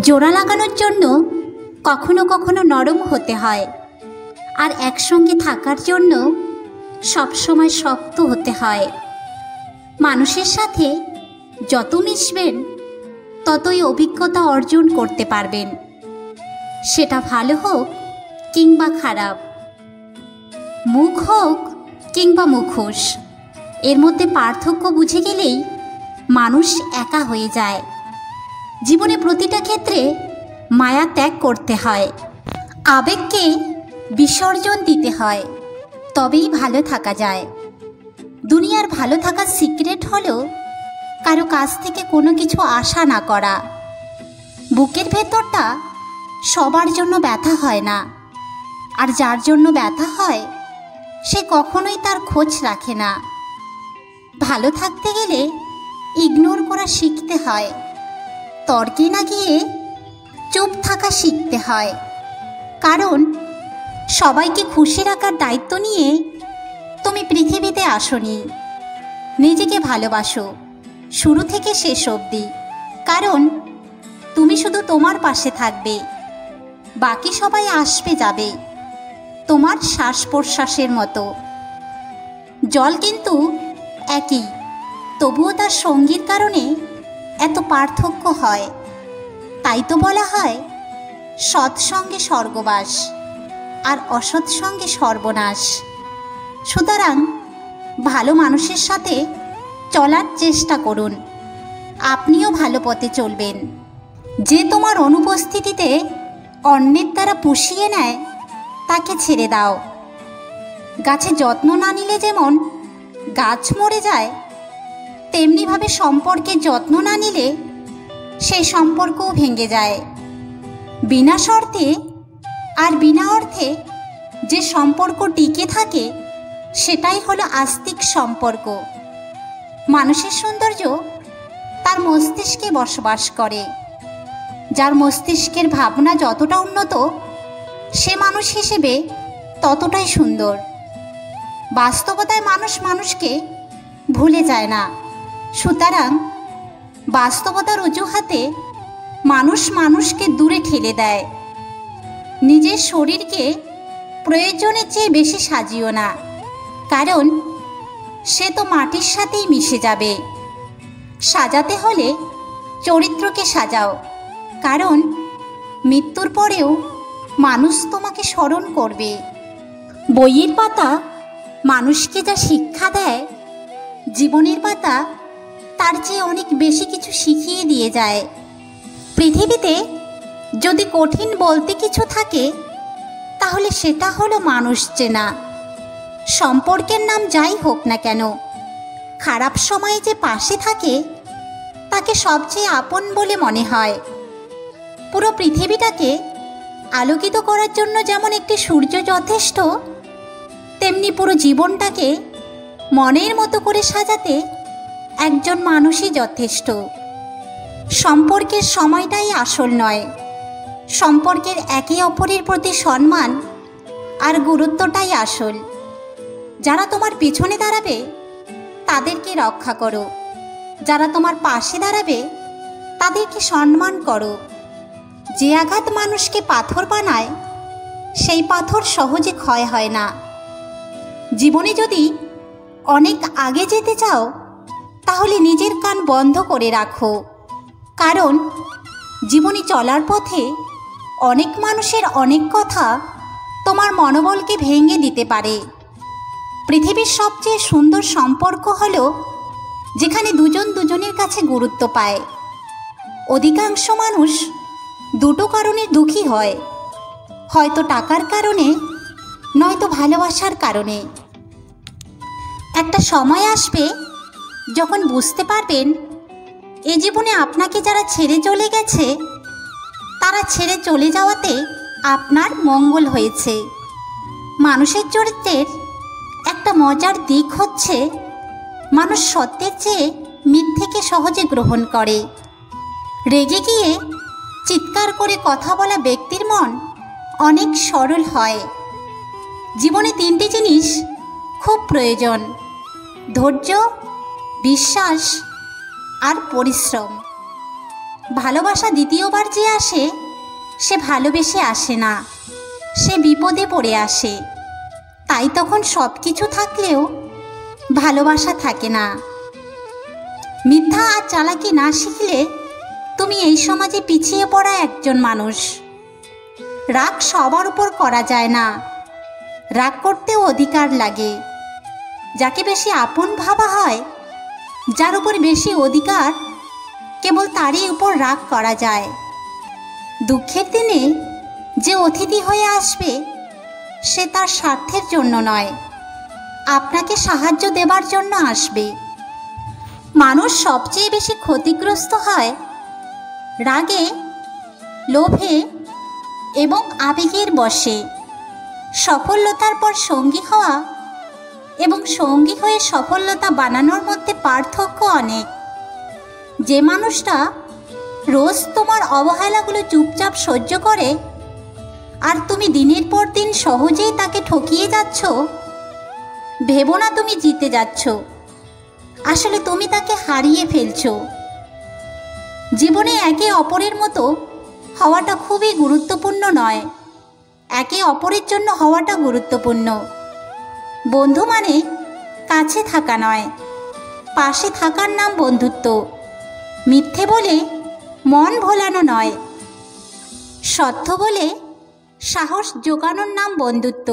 জোড়া লাগানোর জন্য কখনো কখনো নরম হতে হয়, আর একসঙ্গে থাকার জন্য সবসময় শক্ত হতে হয়। মানুষের সাথে যত মিশবেন ততই অভিজ্ঞতা অর্জন করতে পারবেন, সেটা ভালো হোক কিংবা খারাপ, মুখ হোক কিংবা মুখোশ। এর মধ্যে পার্থক্য বুঝে গেলেই মানুষ একা হয়ে যায়। জীবনে প্রতিটা ক্ষেত্রে মায়া ত্যাগ করতে হয়, আবেগকে বিসর্জন দিতে হয়, তবেই ভালো থাকা যায়। দুনিয়ার ভালো থাকার সিক্রেট হলো কারো কাছ থেকে কোনো কিছু আশা না করা। বুকের ভেতরটা সবার জন্য ব্যথা হয় না, আর যার জন্য ব্যথা হয় সে কখনোই তার খোঁজ রাখে না। ভালো থাকতে গেলে ইগনোর করা শিখতে হয়, তর্কে না গিয়ে চুপ থাকা শিখতে হয়। কারণ সবাইকে খুশি রাখার দায়িত্ব নিয়ে তুমি পৃথিবীতে আসোনি। নিজেকে ভালোবাসো শুরু থেকে শেষ অবধি, কারণ তুমি শুধু তোমার পাশে থাকবে, বাকি সবাই আসবে যাবে তোমার শ্বাস প্রশ্বাসের মতো। জল কিন্তু একই, তবুও তার সঙ্গীর কারণে এত পার্থক্য হয়। তাই তো বলা হয় সৎসঙ্গে স্বর্গবাস আর অসৎসঙ্গে সর্বনাশ। সুতরাং ভালো মানুষের সাথে চলার চেষ্টা করুন, আপনিও ভালো পথে চলবেন। যে তোমার অনুপস্থিতিতে অন্যের দ্বারা পুষিয়ে নেয় তাকে ছেড়ে দাও। গাছে যত্ন না নিলে যেমন গাছ মরে যায়, তেমনিভাবে সম্পর্কের যত্ন না নিলে সেই সম্পর্কও ভেঙে যায়। বিনা শর্তে আর বিনা অর্থে যে সম্পর্ক টিকে থাকে সেটাই হলো আস্তিক সম্পর্ক। মানুষের সৌন্দর্য তার মস্তিষ্কে বসবাস করে। যার মস্তিষ্কের ভাবনা যতটা উন্নত সে মানুষ হিসেবে ততটাই সুন্দর। বাস্তবতায় মানুষ মানুষকে ভুলে যায় না, সুতরাং বাস্তবতার অজুহাতে মানুষ মানুষকে দূরে ঠেলে দেয়। নিজের শরীরকে প্রয়োজনের চেয়ে বেশি সাজিও না, কারণ সে তো মাটির সাথেই মিশে যাবে। সাজাতে হলে চরিত্রকে সাজাও, কারণ মৃত্যুর পরেও মানুষ তোমাকে স্মরণ করবে। বইয়ের পাতা মানুষকে যা শিক্ষা দেয়, জীবনের পাতা তার চেয়ে অনেক বেশি কিছু শিখিয়ে দিয়ে যায়। পৃথিবীতে যদি কঠিন বলতে কিছু থাকে তাহলে সেটা হলো মানুষ চেনা। সম্পর্কের নাম যাই হোক না কেন, খারাপ সময়ে যে পাশে থাকে তাকে সবচেয়ে আপন বলে মনে হয়। পুরো পৃথিবীটাকে আলোকিত করার জন্য যেমন একটি সূর্য যথেষ্ট, তেমনি পুরো জীবনটাকে মনের মতো করে সাজাতে একজন মানুষই যথেষ্ট। সম্পর্কের সময়টাই আসল নয়, সম্পর্কের একে অপরের প্রতি সম্মান আর গুরুত্বটাই আসল। যারা তোমার পিছনে দাঁড়াবে তাদেরকে রক্ষা করো, যারা তোমার পাশে দাঁড়াবে তাদেরকে সম্মান করো। যে আঘাত মানুষকে পাথর বানায় সেই পাথর সহজে ক্ষয় হয় না। জীবনে যদি অনেক আগে যেতে চাও তাহলে নিজের কান বন্ধ করে রাখো, কারণ জীবনে চলার পথে অনেক মানুষের অনেক কথা তোমার মনোবলকে ভেঙে দিতে পারে। পৃথিবীর সবচেয়ে সুন্দর সম্পর্ক হলো যেখানে দুজন দুজনের কাছে গুরুত্ব পায়। অধিকাংশ মানুষ দুটো কারণে দুঃখী হয়, হয়তো টাকার কারণে, নয়তো ভালোবাসার কারণে। একটা সময় আসবে যখন বুঝতে পারবেন এ জীবনে আপনাকে যারা ছেড়ে চলে গেছে তারা ছেড়ে চলে যাওয়াতে আপনার মঙ্গল হয়েছে। মানুষের চরিত্রের একটা মজার দিক হচ্ছে মানুষ সত্যের চেয়ে মিথ্যেকে সহজে গ্রহণ করে। রেগে গিয়ে চিৎকার করে কথা বলা ব্যক্তির মন অনেক সরল হয়। জীবনে তিনটি জিনিস খুব প্রয়োজন: ধৈর্য, বিশ্বাস আর পরিশ্রম। ভালোবাসা দ্বিতীয়বার যে আসে সে ভালোবেসে আসে না, সে বিপদে পড়ে আসে। তাই তখন সব কিছু থাকলেও ভালোবাসা থাকে না। মিথ্যা আর চালাকি না শিখলে তুমি এই সমাজে পিছিয়ে পড়া একজন মানুষ। রাগ সবার উপর করা যায় না, রাগ করতেও অধিকার লাগে। যাকে বেশি আপন ভাবা হয়, যার উপর বেশি অধিকার, কেবল তারই উপর রাগ করা যায়। দুঃখের দিনে যে অতিথি হয়ে আসবে সে তার স্বার্থের জন্য নয়, আপনাকে সাহায্য দেবার জন্য আসবে। মানুষ সবচেয়ে বেশি ক্ষতিগ্রস্ত হয় রাগে, লোভে এবং আবেগের বশে। সফলতার পর সঙ্গী হওয়া এবং সঙ্গী হয়ে সফলতা বানানোর মধ্যে পার্থক্য অনেক। যে মানুষটা রোজ তোমার অবহেলাগুলো চুপচাপ সহ্য করে আর তুমি দিনের পর দিন সহজেই তাকে ঠকিয়ে যাচ্ছ, ভেবো না তুমি জিতে যাচ্ছ, আসলে তুমি তাকে হারিয়ে ফেলছো। জীবনে একে অপরের মতো হওয়াটা খুবই গুরুত্বপূর্ণ নয়, একে অপরের জন্য হওয়াটা গুরুত্বপূর্ণ। বন্ধু মানে কাছে থাকা নয়, পাশে থাকার নাম বন্ধুত্ব। মিথ্যে বলে মন ভোলানো নয়, সত্য বলে সাহস জোগানোর নাম বন্ধুত্ব।